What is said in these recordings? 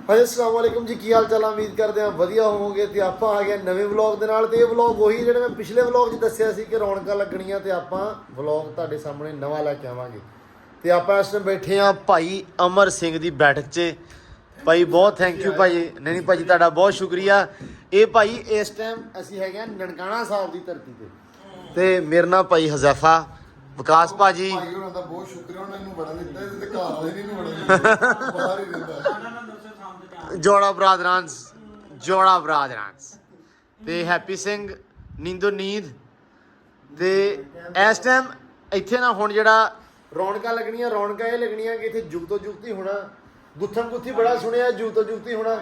ਹਾਂਜੀ ਅਸਲਾਮ ਵਾਲੇਕੁਮ ਜੀ, ਕੀ ਹਾਲ ਚਾਲ ਆ? ਉਮੀਦ ਕਰਦੇ ਹਾਂ ਵਧੀਆ ਹੋਵੋਗੇ। ਤੇ ਆਪਾਂ ਆ ਗਏ ਨਵੇਂ ਵਲੌਗ ਦੇ ਨਾਲ। ਤੇ ਇਹ ਵਲੌਗ ਉਹੀ ਜਿਹੜੇ ਮੈਂ ਪਿਛਲੇ ਵਲੌਗ 'ਚ ਦੱਸਿਆ ਸੀ ਕਿ ਰੌਣਕਾਂ ਲੱਗਣੀਆਂ, ਤੇ ਆਪਾਂ ਵਲੌਗ ਤੁਹਾਡੇ ਸਾਹਮਣੇ ਨਵਾਂ ਲੈ ਕੇ ਆਵਾਂਗੇ। ਤੇ ਆਪਾਂ ਇਸ ਟਾਈਮ ਬੈਠੇ ਆ ਭਾਈ ਅਮਰ ਸਿੰਘ ਦੀ ਬੈਠਕ 'ਚ। ਭਾਈ ਬਹੁਤ ਥੈਂਕ ਯੂ ਭਾਈ। ਨਹੀਂ ਭਾਜੀ, ਤੁਹਾਡਾ ਬਹੁਤ ਸ਼ੁਕਰੀਆ। ਇਹ ਭਾਈ ਇਸ ਟਾਈਮ ਅਸੀਂ ਹੈਗੇ ਆ ਨਨਕਾਣਾ ਸਾਹਿਬ ਦੀ ਧਰਤੀ ਤੇ ਮੇਰੇ ਨਾਲ ਭਾਈ ਹਜ਼ੈਫਾ, ਵਿਕਾਸ ਭਾਜੀ। ਭਾਈ ਹੋਣਾ ਦਾ ਬਹੁਤ ਸ਼ੁਕਰੀਆ, ਉਹਨਾਂ ਨੂੰ ਬੜਾ ਦਿੱਤਾ ਤੇ ਘਰ ਵਾਲੇ ਨਹੀਂ ਬੜਾ ਦਿੱਤਾ, ਬਾਹਰ ਹੀ ਰਹਿੰਦਾ। ਜੋੜਾ ਬਰਾਦਰਾਂਸ ਤੇ ਹੈਪੀ ਸਿੰਘ ਨੀਂਦੋ ਨੀਂਦ। ਤੇ ਇਸ ਟਾਈਮ ਇੱਥੇ ਨਾ ਹੁਣ ਜਿਹੜਾ ਰੌਣਕਾਂ ਲੱਗਣੀਆਂ, ਰੌਣਕਾਂ ਇਹ ਲੱਗਣੀਆਂ ਕਿ ਇੱਥੇ ਜੁਗਤੋ ਜੁਗਤੀ ਹੋਣਾ। ਗੁੱਥਮ ਗੁੱਥੀ ਬੜਾ ਸੁਣਿਆ, ਜੁਗਤੋ ਜੁਗਤੀ ਹੋਣਾ।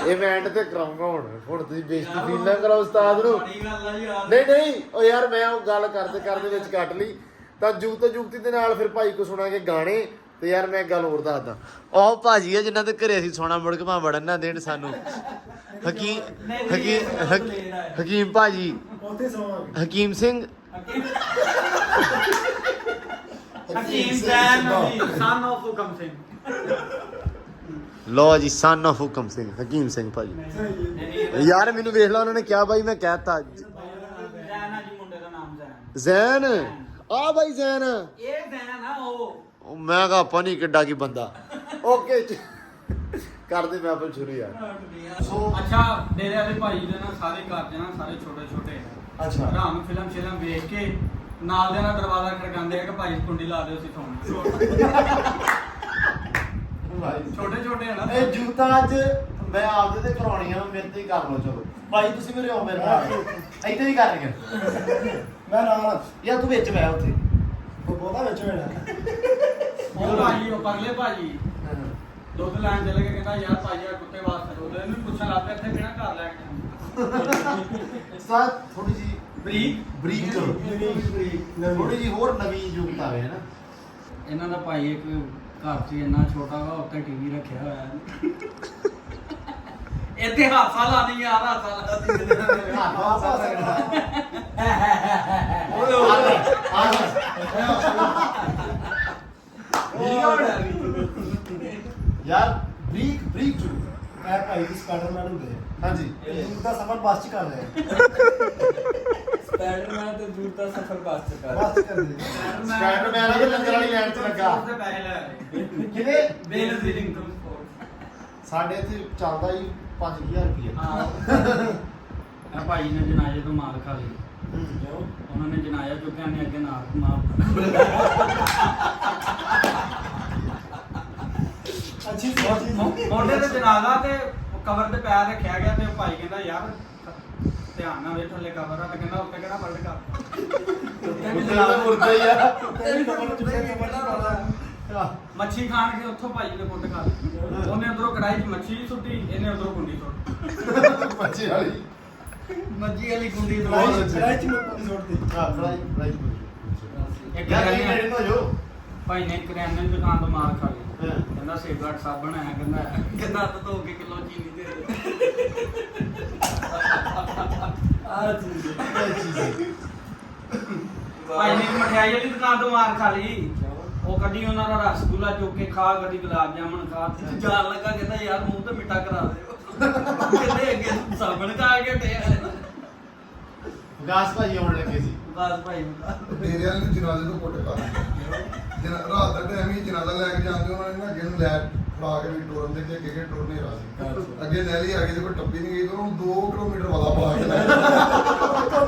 ਇਹ ਮੈਂ ਐਂਡ ਤੇ ਕਰਾਉਂਗਾ। ਹੁਣ ਤੁਸੀਂ ਬੇਇੱਜ਼ਤੀ ਫੀਲ ਨਾ ਕਰੋ ਉਸਤਾਦ ਨੂੰ। ਨਹੀਂ ਉਹ ਯਾਰ ਮੈਂ ਉਹ ਗੱਲ ਕਰਦੇ ਵਿੱਚ ਕੱਟ ਲਈ। ਤਾਂ ਜੁਗਤੋ ਜੁਗਤੀ ਦੇ ਨਾਲ ਫਿਰ ਭਾਈ ਕੋ ਸੁਣਾਂਗੇ ਗਾਣੇ। ਤੇ ਯਾਰ ਮੈਂ ਇੱਕ ਗੱਲ ਹੋਰ ਦੱਸਦਾ, ਉਹ ਭਾਜੀ ਆ ਜਿਨ੍ਹਾਂ ਦੇ ਘਰੇ ਅਸੀਂ ਸੋਣਾ ਮੁੜ ਕੇ ਭਾਵੇਂ ਵੜਨ ਨਾ ਦੇਣ ਸਾਨੂੰ। ਹਕੀਮ ਭਾਜੀ, ਹਕੀਮ ਸਿੰਘ, ਲੋ ਜੀ, ਸਨ ਆਫ ਹੁਕਮ ਸਿੰਘ, ਹਕੀਮ ਸਿੰਘ ਭਾਜੀ। ਯਾਰ ਮੈਨੂੰ ਵੇਖ ਲਾ, ਉਹਨਾਂ ਨੇ ਕਿਹਾ ਭਾਈ, ਮੈਂ ਕਹਿਤਾ ਜ਼ੈਨ। ਆ ਭਾਈ ਜ਼ੈਨ, ਇਹ ਜ਼ੈਨ ਆ ਉਹ। ਮੈਂ ਕਹਾ ਆਪਾਂ ਨਹੀਂ ਕਿੱਡਾ ਕੀ ਬੰਦਾ। ਓਕੇ ਕਰਦੇ ਮੈਂ ਆਪਲ ਸ਼ੁਰੂ ਯਾਰ। ਅੱਛਾ, ਡੇਰੇ ਵਾਲੇ ਭਾਈ ਦੇ ਨਾਲ ਸਾਰੇ ਘਰ ਦੇ ਨਾਲ ਸਾਰੇ ਛੋਟੇ ਛੋਟੇ ਅੱਛਾ ਰਾਮ ਫਿਲਮ ਵੇਖ ਕੇ ਨਾਲ ਦੇ ਨਾਲ ਦਰਵਾਜ਼ਾ ਖੜਕਾਉਂਦੇ ਆ ਕਿ ਭਾਈ ਕੁੰਡੀ ਲਾ ਦਿਓ, ਅਸੀਂ ਤੁਹਾਨੂੰ ਛੋਟੇ ਛੋਟੇ ਹੈ ਨਾ। ਇਹ ਜੂਤਾ ਅੱਜ ਮੈਂ ਆਪਦੇ ਤੇ ਕਰਾਉਣੀਆਂ, ਮੇਰੇ ਤੇ ਹੀ ਕਰ ਲਓ। ਚਲੋ ਭਾਈ ਤੁਸੀਂ ਮੇਰੇ ਹੋ, ਮੇਰੇ ਨਾਲ ਇੱਥੇ ਹੀ ਕਰਨੀਆਂ। ਮੈਂ ਨਾਲ ਯਾਰ ਤੂੰ ਵਿੱਚ ਬੈ ਉੱਥੇ। ਉਹ ਬਹੁਤਾ ਵਿੱਚ ਮੇਰਾ ਉਹ ਭਾਈ, ਉਹ ਪਰਲੇ ਭਾਜੀ ਦੁੱਧ ਲੈਣ ਚਲੇ ਗਏ, ਕਹਿੰਦਾ ਯਾਰ ਭਾਈ ਆ ਕੁੱਤੇ ਵਾਸਤੇ ਦੁੱਧ। ਇਹਨੂੰ ਪੁੱਛਣ ਲੱਗ ਪਿਆ ਇੱਥੇ ਕਿਹੜਾ ਘਰ ਲੈ ਕੇ ਸਾਹ ਥੋੜੀ ਜੀ ਬਰੀਕ ਕਰੋ, ਥੋੜੀ ਜੀ ਹੋਰ ਨਵੀਂ ਜੁਗਤ ਆਵੇ ਨਾ। ਇਹਨਾਂ ਦਾ ਭਾਈ ਇੱਕ ਘਰ 'ਚ ਇੰਨਾ ਛੋਟਾ ਵਾ, ਉੱਤੇ ਟੀਵੀ ਰੱਖਿਆ ਹੋਇਆ। ਇੱਥੇ ਹਾਸਾ ਲਾਣੀ ਯਾਰ, ਹਾਸਾ ਲਾਣੀ। ਯਾਰ ਬਰੀਕ ਜੁਗਤ। ਮੈਂ ਭਾਈ ਦੀ ਸਪਾਈਡਰਮੈਨ ਹੁੰਦੇ ਹਾਂਜੀ, ਇਹ ਦਾ ਸਫ਼ਰ ਬੱਸ ਚ ਕਰ ਰਹੇ ਸਪਾਈਡਰਮੈਨ ਤੇ ਦੂਰ ਦਾ ਸਫ਼ਰ ਬੱਸ ਚ ਕਰ। ਬੱਸ ਚ ਕਰਦੇ ਸਪਾਈਡਰਮੈਨ ਦੇ ਲੰਗਰ ਵਾਲੀ ਲਾਈਨ 'ਚ ਲੱਗਾ। ਉਹਦੇ ਪੈਸੇ ਲੈ ਰਹੇ ਕਿਹਦੇ ਬੇਨਜ਼ੀਰ ਇਨਕਮ ਸਪੋਰਟ। ਸਾਡੇ ਇੱਥੇ ਚੱਲਦਾ ਹੀ 5000 ਰੁਪਏ। ਹਾਂ, ਭਾਈ ਨੇ ਜਨਾਜ਼ੇ ਤੋਂ ਮਾਰ ਖਾ ਲਈ। ਉਹਨਾਂ ਨੇ ਜਨਾਜ਼ਾ ਚੁੱਕਿਆ, ਨੇ ਅੱਗੇ ਨਾਲ ਮਾਰ। ਅੱਛੀ ਸੀ ਮੋਢੇ ਤੇ ਜਨਾਜ਼ਾ ਤੇ ਕਬਰ ਤੇ ਪੈਰ ਰੱਖਿਆ ਗਿਆ। ਤੇ ਭਾਈ ਕਹਿੰਦਾ ਯਾਰ ਧਿਆਨ ਨਾਲ ਵੇਖ, ਥੱਲੇ ਕਬਰ ਆ। ਤੇ ਕਹਿੰਦਾ ਉੱਤੇ ਕਿਹੜਾ ਪਲਟ ਕਰ। ਉੱਤੇ ਤਾਂ ਮੁਰਦਾ ਹੀ ਆ। ਮੱਛੀ ਖਾਣ ਕੇ ਉੱਥੋਂ ਭਾਈ ਨੇ ਕੁੱਟ ਖਾ ਲਈ। ਉਹਨੇ ਉਧਰੋਂ ਕੜਾਈ 'ਚ ਮੱਛੀ ਸੁੱਟੀ, ਇਹਨੇ ਉਧਰੋਂ ਕੁੰਡੀ ਸੁੱਟ। ਬੱਚੇ ਵਾਲੀ ਮੱਛੀ ਵਾਲੀ ਕੁੰਡੀ ਫਰਾਈ ਚ ਮੁੱਕ ਛੋੜਦੀ ਫਰਾਈ ਇੱਕ ਯਾਰ ਕਰਿਆਨੇ- ਇਹ ਰੇੜੀ ਤੋਂ ਜੋ ਭਾਈ ਨੇ ਕਰਿਆਨੇ ਦੀ ਦੁਕਾਨ ਤੋਂ ਮਾਰ ਖਾ ਲਈ। ਹਾਂ। ਕਹਿੰਦਾ ਸੇਬਲਾਟ ਸਾਬਣ ਹੈ, ਕਹਿੰਦਾ ਹੱਥ ਧੋ ਕੇ ਕਿਲੋ ਚੀਨੀ ਦੇ ਆ ਚੀਜ਼। ਭਾਈ ਨੇ ਮਠਿਆਈ ਵਾਲੀ ਦੁਕਾਨ ਤੋਂ ਮਾਰ ਖਾ ਲਈ। ਉਹ ਕੱਢੀ ਉਹਨਾਂ ਦਾ ਰਸਗੁੱਲਾ ਚੁੱਕ ਕੇ ਖਾ, ਕਦੀ ਗੁਲਾਬ ਜਾਮਣ ਖਾ। ਜਾਣ ਲੱਗਾ, ਕਹਿੰਦਾ ਯਾਰ ਮੂੰਹ ਤੇ ਮਿੱਠਾ ਕਰਾ ਦਿਓ। ਕਹਿੰਦੇ ਅੱਗੇ ਸਾਬਣ ਖਾ ਕੇ ਟੇ ਗਾਸ ਭਾਜੀ ਆਉਣ ਲੱਗੇ ਸੀ। ਬਸ ਭਾਈ ਡੇਰੇ ਵਾਲੇ ਨੂੰ ਜਨਾਜ਼ੇ ਤੋਂ ਕੁੱਟ ਕਰ ਰਾਤ ਦਾ ਟਾਈਮ ਹੀ ਜਨਾਜ਼ਾ ਲੈ ਕੇ ਜਾਂਦੇ, ਉਹਨਾਂ ਨੇ ਨਾ ਅੱਗੇ ਨੂੰ ਲੈ ਫੜਾ ਕੇ ਵੀ ਟੋਰਨ ਦੇ ਅੱਗੇ ਟੋਰਨੇ ਰਾ ਸੀ। ਅੱਗੇ ਨੈਲੀ ਆ ਗਈ, ਤੇ ਕੋਈ ਟੱਪੀ ਨਹੀਂ ਗਈ, ਉਹਨੂੰ 2 ਕਿਲੋਮੀਟਰ ਵਾਲਾ ਪਾ ਕੇ ਲੈ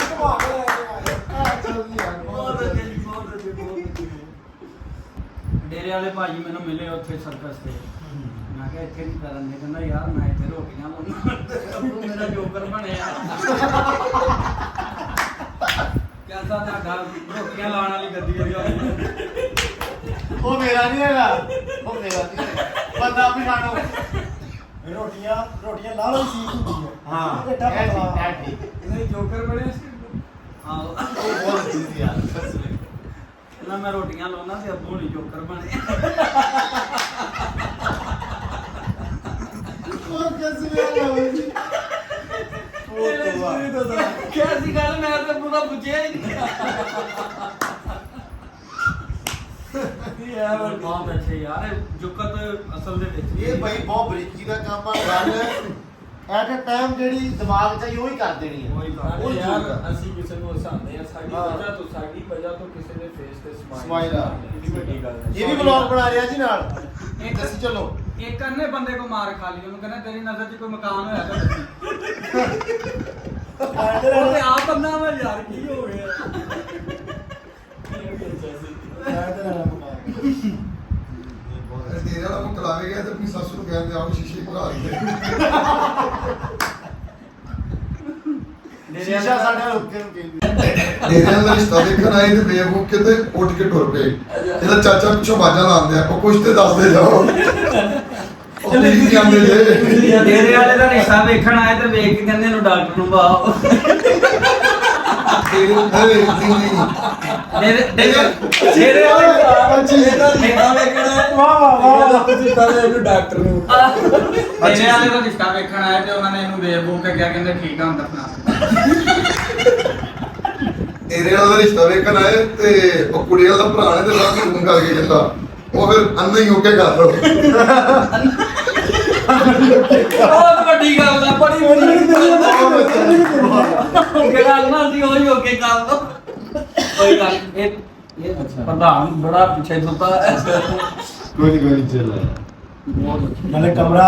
ਘੁਮਾ ਕੇ ਲੈ ਕੇ ਆਏ ਚੱਲਦੀ ਆ ਬਹੁਤ ਅੱਗੇ ਜੀ, ਬਹੁਤ ਅੱਗੇ, ਬਹੁਤ ਅੱਗੇ। ਡੇਰੇ ਵਾਲੇ ਭਾਜੀ ਮੈਨੂੰ ਮਿਲੇ ਉੱਥੇ ਸਰਕਸ ਤੇ। ਮੈਂ ਕਿਹਾ ਇੱਥੇ ਨਹੀਂ ਕਰਨ ਦੇ। ਕਹਿੰਦਾ ਯਾਰ ਮੈਂ ਇੱਥੇ ਰੋਟੀਆਂ ਲਾਉਣਾ, ਮੇਰਾ ਜੋਕਰ ਬਣਿਆ। ਕਹਿੰਦਾ ਤੁਹਾਡਾ ਰੋਟੀਆਂ ਲਾਉਣ ਵਾਲੀ ਗੱਡੀ ਹੋਈ। ਉਹ ਮੇਰਾ ਨਹੀਂ ਹੈਗਾ, ਉਹ ਮੇਰਾ ਨਹੀਂ ਹੈਗਾ। ਬੰਦਾ ਪਛਾਣੋ। ਰੋਟੀਆਂ ਲਾ ਲਓ ਸੀ ਹੁੰਦੀ ਹੈ ਹਾਂ ਇਹ ਟੱਪ ਐ ਠੀਕ। ਨਹੀਂ ਜੋਕਰ ਬਣਿਆ ਸੀ। ਹਾਂ, ਉਹ ਬਹੁਤ ਅੱਛੀ ਸੀ ਯਾਰ। ਕਹਿੰਦਾ ਮੈਂ ਰੋਟੀਆਂ ਲਾਉਣਾ ਤੇ ਅੱਬੂ ਨਹੀਂ ਜੋਕਰ ਬਣੇ। ਉਹ ਕਿਸ ਵੇਲੇ ਹੋਈ ਸੀ। ਕਿਆ ਸੀ ਗੱਲ, ਮੈਂ ਤਾਂ ਪੂਰਾ ਪੁੱਛਿਆ ਹੀ ਨਹੀਂ। ਯਾਰ ਬਹੁਤ ਅੱਛੇ ਯਾਰ ਜੁਕਤ ਅਸਲ ਦੇ ਵਿੱਚ ਇਹ ਭਾਈ ਬਹੁਤ ਬਰੀਕੀ ਦਾ ਕੰਮ ਆ ਗੱਲ ਐਟ ਅ ਟਾਈਮ ਜਿਹੜੀ ਦਿਮਾਗ 'ਚ ਆਈ ਉਹੀ ਕਰ ਦੇਣੀ ਹੈ ਉਹੀ ਕਰ ਉਹ ਯਾਰ ਯਾਰ ਅਸੀਂ ਕਿਸੇ ਨੂੰ ਹਸਾਉਂਦੇ ਆ ਸਾਡੀ ਹਾਂ। ਵਜ੍ਹਾ ਤੋਂ ਕਿਸੇ ਦੇ ਫੇਸ ਤੇ Smile ਆ। ਇਹ ਵੱਡੀ ਗੱਲ ਹੈ ਇਹ ਵੀ ਵਲੌਗ ਬਣਾ ਰਿਹਾ ਜੀ ਨਾਲ ਇੱਕ ਦੱਸੀ ਚਲੋ ਇੱਕ ਅੰਨੇ ਬੰਦੇ ਕੋ ਮਾਰ ਖਾ ਲਈ ਉਹਨੂੰ ਕਹਿੰਦਾ ਤੇਰੀ ਨਜ਼ਰ 'ਚ ਕੋਈ ਮਕਾਨ ਹੋਇਆ ਤਾਂ ਦੱਸੀ ਉਹ ਤੇ ਆਪ ਬੰਦਾ ਵਾ ਯਾਰ ਕੀ ਹੋ ਗਿਆ ਤੇਰੇ ਵਾਲਾ ਮੁਕਲਾ ਕੇ ਗਿਆ ਤੇ ਆਪਣੀ ਸੱਸ ਨੂੰ ਕਹਿੰਦੇ ਆਓ ਸ਼ੀਸ਼ੇ ਭਗਾ ਲਈਏ ਸ਼ੀਸ਼ਾ ਸਾਡੇ ਰੁੱਕੇ ਨੂੰ ਕਹਿੰਦੇ ਤੇਰੇ ਵਾਲਾ ਰਿਸ਼ਤਾ ਦੇਖਣ ਆਏ ਤੇ ਬੇਵਕੂਫ ਕਿਤੇ ਉੱਠ ਕੇ ਟੁਰ ਪਏ ਇਹਦਾ ਚਾਚਾ ਪਿੱਛੋਂ ਬਾਜਾਂ ਲਾਉਂਦੇ ਆ ਉਹ ਕੁਛ ਤੇ ਦੱਸਦੇ ਜਾਓ ਉਹ ਕੀ ਜਾਂਦੇ ਜੇ ਤੇਰੇ ਵਾਲੇ ਦਾ ਰਿਸ਼ਤਾ ਵੇਖਣ ਆਏ ਤੇ ਵੇਖ ਕੇ ਕਹਿੰਦੇ ਨੂੰ ਡਾਕਟਰ ਨੂੰ ਬਾਓ ਤੇਰੇ ਨਹੀਂ ਤੇਰੇ ਵਾਲੇ ਦਾ ਰਿਸ਼ਤਾ ਵੇਖਣਾ ਵਾਹ ਵਾਹ ਵਾਹ ਤੁਸੀਂ ਪਹਿਲੇ ਇਹਨੂੰ ਡਾਕਟਰ ਨੂੰ ਤੇਰੇ ਵਾਲੇ ਦਾ ਰਿਸ਼ਤਾ ਵੇਖਣ ਆਏ ਤੇ ਉਹਨਾਂ ਨੇ ਇਹਨੂੰ ਵੇਖ ਕੇ ਕਿਹਾ ਕਹਿੰਦੇ ਠੀਕ ਆ ਹੁਣ ਦੱਸਣਾ ਤੇਰੇ ਵਾਲਾ ਰਿਸ਼ਤਾ ਵੇਖਣ ਆਏ ਤੇ ਉਹ ਕੁੜੀ ਵਾਲਾ ਭਰਾ ਨੇ ਤੇ ਰਾਤ ਨੂੰ ਫੋਨ ਕਰਕੇ ਕਹਿੰਦਾ ਉਹ ਫਿਰ ਅੰਨਾ ਹੀ ਹੋ ਕੇ ਕਰ ਲਓ ਬਹੁਤ ਵੱਡੀ ਗੱਲ ਆ ਬੜੀ ਵੱਡੀ ਗੱਲ ਨਾ ਸੀ ਹੋਈ ਹੋ ਕੇ ਕਰ ਦੋ ਕੋਈ ਗੱਲ ਇਹ ਪ੍ਰਧਾਨ ਬੜਾ ਪਿੱਛੇ ਦੁੱਤਾ ਕੋਈ ਨਹੀਂ ਚੱਲ मैंने कमरा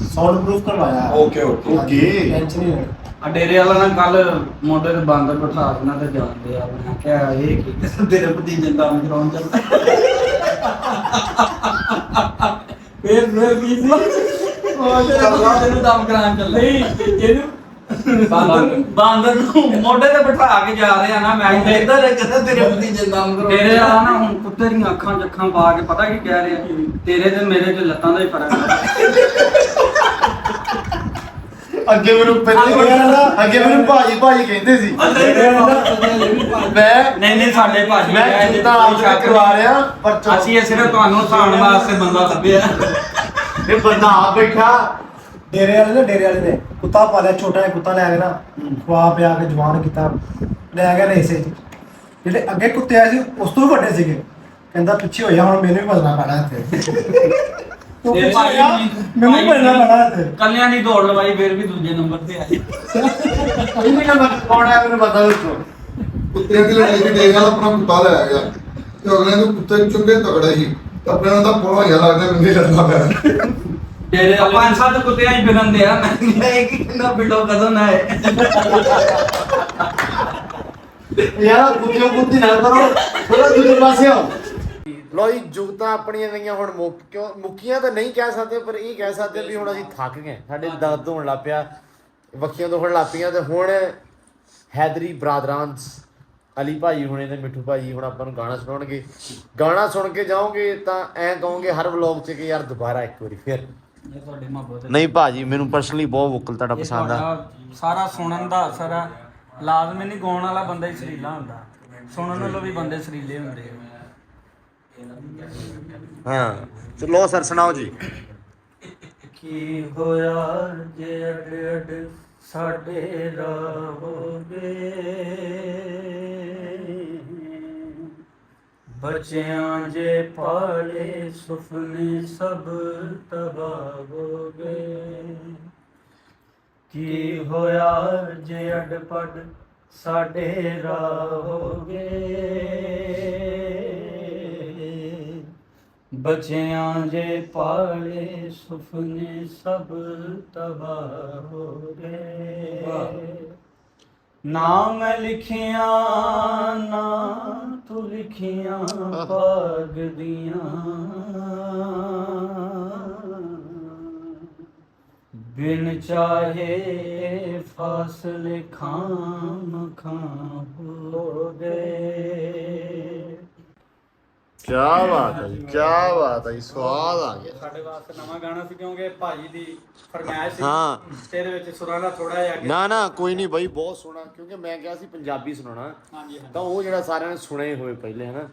साउंड प्रूफ करवाया है ਓਕੇ ਓਕੇ ਓਕੇ टेंशन नहीं है ਆ ਡੇਰੇ ਵਾਲਾ ਨਾਲ ਕੱਲ ਮੋਢੇ ਤੇ ਬਾਂਦਰ ਬਿਠਾ ਦੇਣਾ ਤੇ ਜਾਂਦੇ ਆ ਮੈਂ ਕਿਹਾ ਇਹ ਕੀ ਤੇਰੇ ਭਤੀਜੇ ਦਾ ਕਰਾਉਣ ਚੱਲਦਾ ਫੇਰ ਕੀ ਸੀ ਉਹ ਤੇਰੇ ਨੂੰ ਦਮ ਕਰਾਉਣ ਚੱਲਦਾ ਨਹੀਂ ਇਹਨੂੰ ਬਾਂਦਰ ਨੂੰ ਮੋਢੇ ਤੇ ਬਿਠਾ ਕੇ ਜਾ ਰਹੇ ਆ ਨਾ ਮੈਂ ਇੱਧਰ ਕਹਿੰਦਾ ਤੇਰੇ ਭਤੀਜੇ ਦਾ ਦਮ ਕਰਾਉਣ ਤੇਰੇ ਵਾਲਾ ਨਾ ਹੁਣ ਕੁੱਤੇ ਦੀਆਂ ਅੱਖਾਂ ਚੱਖਾਂ ਪਾ ਕੇ ਪਤਾ ਕੀ ਕਹਿ ਰਿਹਾ ਤੇਰੇ ਤੇ ਮੇਰੇ ਤੇ ਲੱਤਾਂ ਦਾ ਹੀ ਫਰਕ ਅੱਗੇ ਮੈਨੂੰ ਅੱਗੇ ਮੈਨੂੰ ਭਾਜੀ ਕਹਿੰਦੇ ਸੀ ਨਹੀਂ ਸਾਡੇ ਭਾਜੀ ਮੈਂ ਜਿੱਦਾਂ ਆਪ ਕਰਵਾ ਰਿਹਾ ਪਰ ਅਸੀਂ ਇਹ ਸਿਰਫ ਤੁਹਾਨੂੰ ਹਸਾਉਣ ਵਾਸਤੇ ਬੰਦਾ ਲੱਭਿਆ ਇਹ ਬੰਦਾ ਆ ਬੈਠਾ डेरे वाले ने कुत्ता पालिया छोटा जिहा कुत्ता लै के ना खुआ पिया के जवान किया लै गया रेसे ਜਿਹੜੇ ਅੱਗੇ ਕੁੱਤੇ ਆਏ ਸੀ ਉਸ ਤੋਂ ਵੀ ਵੱਡੇ ਸੀਗੇ ਕਹਿੰਦਾ ਪਿੱਛੇ ਹੋਇਆ ਹੁਣ ਮੈਨੂੰ ਵੀ ਭੱਜਣਾ ਪੈਣਾ ਇੱਥੇ ਉਹ ਪਿੱਛੇ ਹੋਇਆ ਮੈਨੂੰ ਵੀ ਭੱਜਣਾ ਪੈਣਾ ਇੱਥੇ ਕੱਲਿਆਂ ਦੀ ਦੌੜ ਲਵਾਈ ਫਿਰ ਵੀ ਦੂਜੇ ਨੰਬਰ ਤੇ ਆਏ ਇਹਨੇ ਕਹਿੰਦਾ ਕੌਣ ਹੈ ਮੈਨੂੰ ਪਤਾ ਦੱਸੋ ਕੁੱਤਿਆਂ ਦੀ ਲੜਾਈ ਵਿੱਚ ਡੇਰੇ ਵਾਲਾ ਆਪਣਾ ਕੁੱਤਾ ਲੈ ਗਿਆ ਤੇ ਅਗਲੇ ਨੂੰ ਕੁੱਤੇ ਚੁੰਗੇ ਤਗੜਾ ਸੀ ਆਪਣੇ ਨਾਲ ਤਾਂ ਪੋਲਾ ਹੀ ਲੱਗਦਾ ਮੈਨੂੰ ਲੜਨਾ ਪਿਆ ਤੇਰੇ ਪੰਜ ਸੱਤ ਕੁੱਤਿਆਂ ਹੀ ਫਿਰਨਦੇ ਆ ਮੈਂ ਇੱਕ ਕਿੰਨਾ ਬਿਲੋ ਕਦੋਂ ਨਾ ਹੈ ਯਾਰ ਕੁੱਤੀ ਨਾ ਕਰੋ ਥੋੜਾ ਦੂਜੇ ਪਾਸੇ ਆਓ ਲੋ ਜੀ ਜੁਗਤਾਂ ਆਪਣੀਆਂ ਗਈਆਂ ਹੁਣ ਮੁੱਕੀਆਂ ਤਾਂ ਨਹੀਂ ਕਹਿ ਸਕਦੇ ਪਰ ਇਹ ਕਹਿ ਸਕਦੇ ਵੀ ਹੁਣ ਅਸੀਂ ਥੱਕ ਗਏ ਸਾਡੇ ਦਰਦ ਹੋਣ ਲੱਗ ਪਿਆ ਵੱਖੀਆਂ ਦੁਖਣ ਲੱਗ ਪਈਆਂ ਤੇ ਹੁਣ ਹੈਦਰੀ ਬਰਾਦਰਾਂਸ ਅਲੀ ਭਾਜੀ ਹੁਣੇ ਤੇ ਮਿੱਠੂ ਭਾਜੀ ਹੁਣ ਆਪਾਂ ਨੂੰ ਗਾਣਾ ਸੁਣਾਉਣਗੇ ਗਾਣਾ ਸੁਣ ਕੇ ਜਾਓਗੇ ਤਾਂ ਐਂ ਕਹੋਗੇ ਹਰ ਵਲੌਗ 'ਚ ਕਿ ਯਾਰ ਦੁਬਾਰਾ ਇੱਕ ਵਾਰੀ ਫਿਰ ਇਹ ਤੁਹਾਡੇ ਮੁਹੱਬਤ ਨਹੀਂ ਭਾਜੀ ਮੈਨੂੰ ਪਰਸਨਲੀ ਬਹੁਤ ਵੋਕਲ ਤੁਹਾਡਾ ਪਸੰਦ ਆ ਸਾਰਾ ਸੁਣਨ ਦਾ ਅਸਰ ਆ ਲਾਜ਼ਮੀ ਨਹੀਂ ਗਾਉਣ ਵਾਲਾ ਬੰਦਾ ਹੀ ਸਰੀਲਾ ਹੁੰਦਾ ਸੁਣਨ ਵਾਲੇ ਵੀ ਬੰਦੇ ਸਰੀਲੇ ਹੁੰਦੇ ਹਾਂ ਚਲੋ ਸਰ ਸੁਣਾਓ ਜੀ ਕੀ ਹੋਇਆ ਜੇ ਅੱਡ ਅੱਡ ਸਾਡੇ ਰਹੋਗੇ ਬੱਚਿਆਂ ਜੇ ਪਾਲੇ ਸੁਪਨੇ ਸਭ ਤਬਾਹ ਹੋ ਗਏ ਕੀ ਹੋਇਆ ਜੇ ਅੱਡ ਪੱਡ ਸਾਡੇ ਰਹੋਗੇ ਬੱਚਿਆਂ ਜੇ ਪਾਲੇ ਸੁਪਨੇ ਸਭ ਤਬਾਹ ਹੋ ਗਏ ਨਾ ਮੈਂ ਲਿਖਿਆ ਨਾ ਤੂੰ ਲਿਖਿਆ ਭਾਗ ਦੀਆਂ ਬਿਨ ਚਾਹੇ ਫਾਸਲੇ ਖਾਮ ਖਾਂ ਹੋ ਗਏ ਕੀ ਬਾਤ ਹੈ ਜੀ ਕੀ ਬਾਤ ਹੈ ਜੀ ਸਵਾਦ ਆ ਗਿਆ ਸਾਡੇ ਵਾਸਤੇ ਨਵਾਂ ਗਾਣਾ ਸੀ ਕਿਉਂਕਿ ਭਾਜੀ ਦੀ ਫਰਮਾਇਸ਼ ਸੀ ਹਾਂ। ਤੇ ਇਹਦੇ ਵਿੱਚ ਸੁਰਾਂ ਦਾ ਥੋੜਾ ਜਿਹਾ ਨਾ ਨਾ ਕੋਈ ਨਹੀਂ ਬਾਈ ਬਹੁਤ ਸੋਹਣਾ ਕਿਉਂਕਿ ਮੈਂ ਕਿਹਾ ਸੀ ਪੰਜਾਬੀ ਸੁਣਾਉਣਾ ਹਾਂਜੀ ਤਾਂ ਉਹ ਜਿਹੜਾ ਸਾਰਿਆਂ ਨੇ ਸੁਣੇ ਹੋਏ ਪਹਿਲੇ ਹਨਾ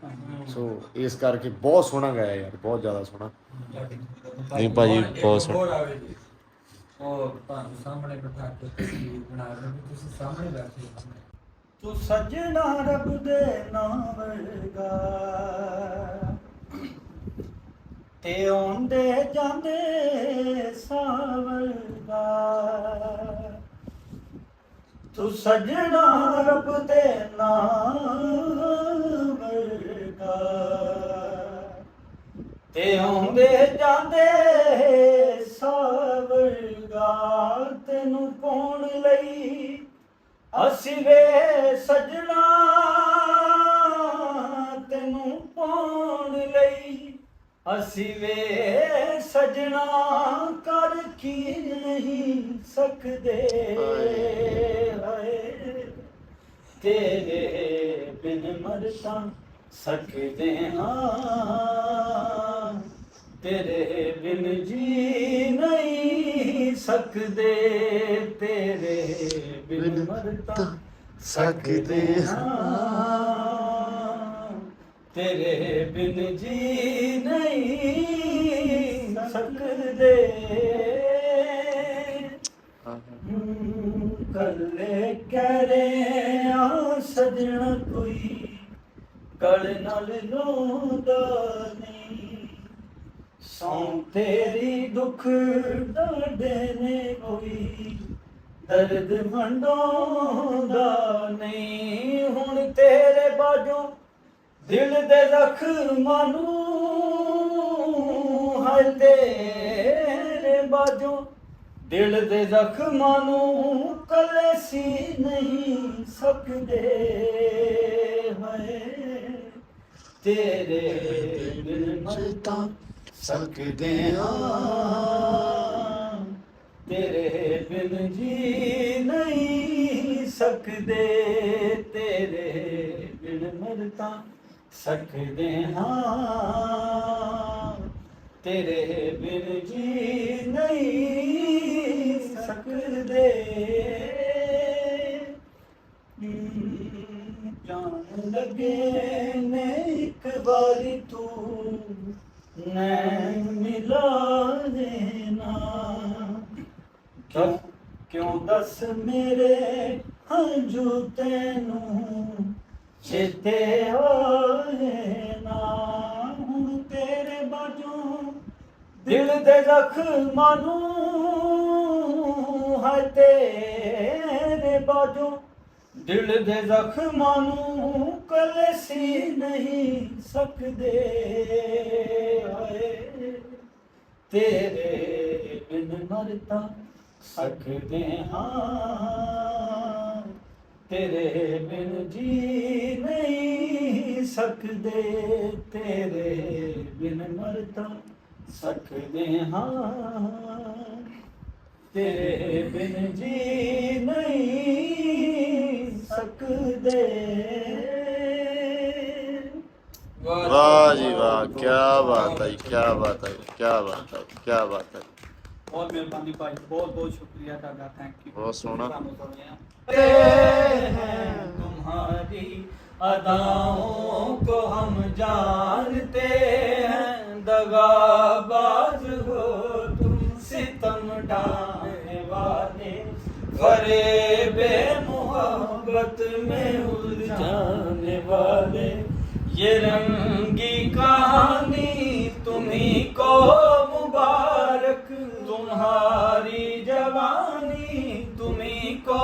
ਸੋ ਇਸ ਕਰਕੇ ਬਹੁਤ ਸੋਹਣਾ ਗਾਇਆ ਯਾਰ ਬਹੁਤ ਜ਼ਿਆਦਾ ਸੋਹਣਾ ਨਹੀਂ ਭਾਜੀ ਬਹੁਤ ਸੋਹਣਾ ਹੋਰ ਆਵੇ ਜੀ ਉਹ ਤੁਹਾਨੂੰ ਸਾਹਮਣੇ ਬਿਠਾ ਕੇ ਤਸਵੀਰ ਬਣਾ ਰਹੇ ਹੋ ਤੁਸੀਂ ਸਾਹਮਣੇ ਬੈਠੇ ਹੋ ਤੂੰ ਸੱਜਣਾ ਰੱਬ ਦੇ ਨਾਮ ਵਰਗਾ ਤੇ ਆਉਂਦੇ ਜਾਂਦੇ ਸਾਵਰਗਾ ਤੂੰ ਸਜਣਾ ਰੱਬ ਦੇ ਨਾਮ ਵਰਗਾ ਤੇ ਆਉਂਦੇ ਜਾਂਦੇ ਸਾਵਰਗਾ ਤੈਨੂੰ ਪਾਉਣ ਲਈ ਅਸੀਂ ਵੇ ਸਜਣਾ ਤੈਨੂੰ ਪਾਉਣ ਲਈ ਅਸੀਂ ਵੇ ਸਜਣਾ ਕਰ ਕੀ ਨਹੀਂ ਸਕਦੇ ਹਾਏ ਤੇਰੇ ਬਿਨ ਮਰ ਤਾਂ ਸਕਦੇ ਹਾਂ ਤੇਰੇ ਬਿਨ ਜੀ ਨਹੀਂ ਸਕਦੇ ਤੇਰੇ ਬਿਨ ਮਰ ਤਾਂ ਸਕਦੇ ਹਾਂ ਤੇਰੇ ਬਿਨ ਜੀ ਨਹੀਂ ਸਕਦੇ ਕੱਲੇ ਕਰੇ ਆ ਸਜਣਾ ਕੋਈ ਗਲ ਨਾਲ ਲੋਦਾ ਨਹੀਂ ਸੌਂ ਤੇਰੀ ਦੁੱਖ ਡਾਢੇ ਨੇ ਕੋਈ ਦਰਦ ਵੰਡਾਉਂਦਾ ਨਹੀਂ ਹੁਣ ਤੇਰੇ ਬਾਝੋਂ ਦਿਲ ਦੇ ਜ਼ਖਮਾਂ ਨੂੰ ਹਾਏ ਤੇਰੇ ਬਾਝੋਂ ਦਿਲ ਦੇ ਜ਼ਖਮਾਂ ਨੂੰ ਕਲੇਸੀ ਨਹੀਂ ਸਕਦੇ ਹਾਏ ਤੇਰੇ ਬਿਨ ਮਰ ਤਾਂ ਸਕਦੇ ਹਾਂ ਤੇਰੇ ਬਿਨ ਜੀ ਨਹੀਂ ਸਕਦੇ ਤੇਰੇ ਬਿਨ ਮਰ ਤਾਂ ਸਕਦੇ ਹਾਂ ਤੇਰੇ ਬਿਨ ਜੀ ਨਹੀਂ ਸਕਦੇ ਜਾਣ ਲੱਗੇ ਨੇ ਇੱਕ ਵਾਰੀ ਤੂੰ ਨੈਣ ਮਿਲਾ ਦੇਣਾ ਕਿਉਂ ਦੱਸ ਮੇਰੇ ਹੰਝੂ ਤੈਨੂੰ ਚੇਤੇ ਆਏ ਨਾ ਹੁਣ ਤੇਰੇ ਬਾਝੋਂ ਦਿਲ ਦੇ ਜ਼ਖਮਾਂ ਨੂੰ ਹੈ ਤੇਰੇ ਬਾਝੋਂ ਦਿਲ ਦੇ ਜ਼ਖਮਾਂ ਨੂੰ ਕਲੇਸੀ ਨਹੀਂ ਸਕਦੇ ਆਏ ਤੇਰੇ ਬਿਨ ਮਰ ਤਾਂ ਸਕਦੇ ਹਾਂ ਤੇਰੇ ਬਿਨ ਜੀ ਨਹੀਂ ਸਕਦੇ ਤੇਰੇ ਬਿਨ ਮਰ ਤਾਂ ਸਕਦੇ ਹਾਂ ਤੇਰੇ ਬਿਨ ਜੀ ਨਹੀਂ ਸਕਦੇ ਵਾਹ ਜੀ ਵਾਹ ਕੀ ਬਾਤ ਹੈ ਕੀ ਬਾਤ ਹੈ ਕੀ ਬਾਤ ਹੈ ਕੀ ਬਾਤ ਹੈ बहुत मेहरबानी भाई बहुत बहुत शुक्रिया दादा थैंक यू बहुत सोहना। तुम्हारी अदाओं को हम जानते हैं दगाबाज हो तुम सितम ढाने वाले फरेबे मोहब्बत में उलझाने वाले ये रंगी कहानी तुम्ही को मुबारक तुम्हारी जवानी तुम्ही को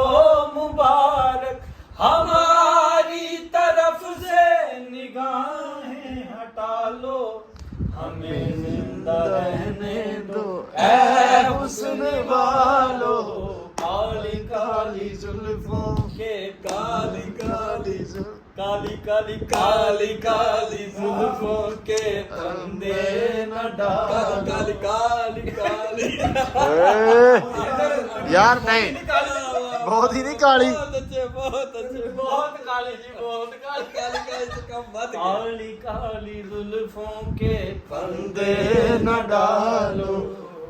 मुबारक हमारी तरफ से निगाहें हटा लो हमें जिंदा रहने दो ऐ हुस्न वालो काली काली जुल्फों के काली काली काली काली काली काली जुल्फों के फंदे न डाल काली काली काली यार नहीं बहुत ही नहीं काली बहुत काली जी बहुत काली काली काली से कम मत काली काली जुल्फों के फंदे न डालो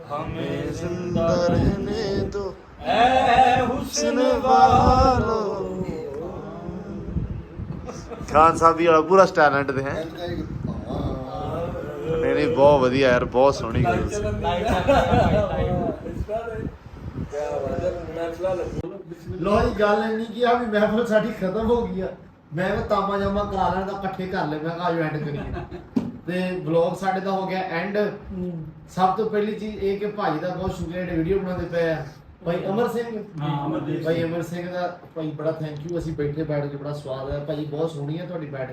हमें जिंदा रहने दो ऐ हुस्न वालो ਖਾਨ ਸਾਹਿਬ ਵੀ ਵਾਲਾ ਪੂਰਾ ਸਟੈਂਡਰਡ ਤੇ ਹੈ ਨਹੀਂ ਨਹੀਂ ਬਹੁਤ ਵਧੀਆ ਯਾਰ ਬਹੁਤ ਸੋਹਣੀ ਗੱਲ ਸੀ ਲੋ ਜੀ ਗੱਲ ਇੰਨੀ ਕੀ ਆ ਵੀ ਮਹਿਫਲ ਸਾਡੀ ਖਤਮ ਹੋ ਗਈ ਆ ਮੈਂ ਕਿਹਾ ਤਾਮਾ ਜਾਮਾ ਕਰਾ ਲੈਣ ਦਾ ਇਕੱਠੇ ਕਰ ਲੈ ਮੈਂ ਕਿਹਾ ਆਜੋ ਐਂਡ ਕਰੀਏ ਤੇ ਵਲੌਗ ਸਾਡੇ ਦਾ ਹੋ ਗਿਆ ਐਂਡ। ਸਭ ਤੋਂ ਪਹਿਲੀ ਚੀਜ਼ ਇਹ ਕਿ ਭਾਜੀ ਦਾ ਬਹੁਤ ਸ਼ੁਕਰੀਆ ਜਿਹੜੇ ਵੀਡੀਓ ਬਣਾਉਂਦੇ ਪਏ ਆ। ਭਾਈ ਅਮਰ ਸਿੰਘ, ਹਾਂ, ਅਮਰਦੀਪ ਸਿੰਘ। ਭਾਈ ਅਮਰ ਸਿੰਘ ਦਾ ਭਾਈ ਬੜਾ ਥੈਂਕ ਯੂ। ਅਸੀਂ ਬੈਠੇ ਬੈਠ ਕੇ ਬੜਾ ਸਵਾਦ ਆਇਆ ਭਾਜੀ, ਬਹੁਤ ਸੋਹਣੀ ਹੈ ਤੁਹਾਡੀ ਬੈਠ।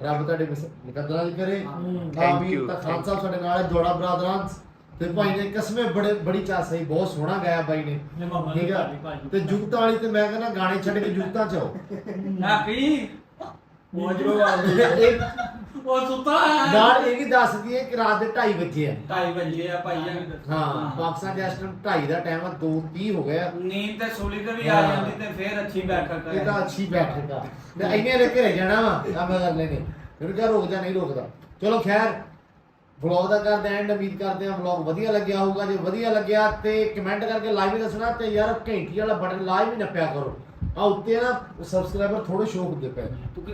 ਰੱਬ ਤੁਹਾਡੇ ਮੁਕੱਦਰਾਂ ਕਰੇ। Thank ਵੀ you, ਤਾਂ ਖਾਨ ਸਾਹਿਬ ਸਾਡੇ ਨਾਲ ਹੈ, ਜੋੜਾ ਬਰਾਦਰਾਂ ਤੇ ਭਾਈ ਨੇ ਕਸਮੇ ਬੜੀ ਚਾਹ ਸਹੀ, ਬਹੁਤ ਸੋਹਣਾ ਗਾਇਆ ਬਾਈ ਨੇ, ਠੀਕ ਆ। ਤੇ ਜੁਗਤਾਂ ਵਾਲੀ ਤੇ ਮੈਂ ਕਹਿੰਦਾ ਗਾਣੇ ਛੱਡ ਕੇ ਜੁਗਤਾਂ ਚ ਆਓ। ਹੈਪੀ ਇੱਕ ਉਹ ਸੁੱਤਾ ਹੈ ਨਾਲ ਇਹ ਵੀ ਦੱਸ ਦਈਏ ਕਿ ਰਾਤ ਦੇ 2:30 ਵਜੇ ਆ। 2:30 ਵਜੇ ਆ ਭਾਈ ਹਾਂ, ਪਾਕਿਸਤਾਨ ਦੇ ਇਸ ਟਾਈਮ 2:30 ਦਾ ਟਾਈਮ ਆ, 2:30 ਹੋ ਗਿਆ। ਨੀਂਦ ਤੇ ਸੋਲੀ ਤੇ ਵੀ ਆ ਜਾਂਦੀ ਤੇ ਫੇਰ ਅੱਛੀ ਬੈਠਕ ਇਹ ਤਾਂ ਅੱਛੀ ਬੈਠਕ ਆ ਤੇ ਇੰਨੇ ਦੇ ਘਰੇ ਜਾਣਾ ਵਾ ਕੰਮ ਕਰਨੇ ਨੇ, ਫਿਰ ਕਿਹਾ ਰੁਕ ਜਾ, ਨਹੀਂ ਰੁਕਦਾ। ਚਲੋ ਖੈਰ, ਵਲੌਗ ਦਾ ਕਰਦੇ ਐਂਡ। ਉਮੀਦ ਕਰਦੇ ਹਾਂ ਵਲੌਗ ਵਧੀਆ ਲੱਗਿਆ ਹੋਊਗਾ। ਜੇ ਵਧੀਆ ਲੱਗਿਆ ਤੇ ਕਮੈਂਟ ਕਰਕੇ ਲਾਈਵ ਦੱਸਣਾ ਤੇ ਯਾਰ ਘੰਟੀ ਵਾਲਾ ਬਟਨ ਲਾਈਵ ਹੀ ਨੱਪਿਆ ਕਰੋ। ਆ ਉੱਤੇ ਨਾ ਸਬਸਕ੍ਰਾਈਬਰ ਥੋੜੇ ਸ਼ੌਕ ਹੁੰਦੇ ਪਏ।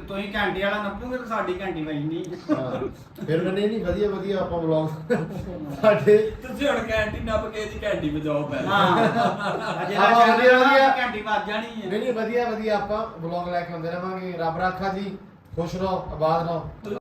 ਤੁਸੀਂ ਘੰਟੇ ਵਾਲਾ ਨੱਪੋਗੇ ਤਾਂ ਸਾਡੀ ਘੰਟੀ ਵੱਜਣੀ। ਫਿਰ ਕਹਿੰਦੇ ਨਹੀਂ ਵਧੀਆ ਆਪਾਂ ਵਲੌਗ ਸਾਡੇ ਤੁਸੀਂ ਹੁਣ ਕੈਂਟੀ ਨੱਪ ਕੇ ਦੀ ਕੈਂਡੀ ਵਜਾਓ ਪਹਿਲਾਂ। ਹਾਂ ਅਜੇ ਆਪਾਂ ਵਧੀਆ ਘੰਟੀ ਵੱਜ ਜਾਣੀ ਹੈ। ਨਹੀਂ ਵਧੀਆ ਆਪਾਂ ਵਲੌਗ ਲੈ ਕੇ ਆਉਂਦੇ ਰਵਾਂਗੇ। ਰੱਬ ਰਾਖਾ ਜੀ, ਖੁਸ਼ ਰਹੋ, ਆਬਾਦ ਰਹੋ।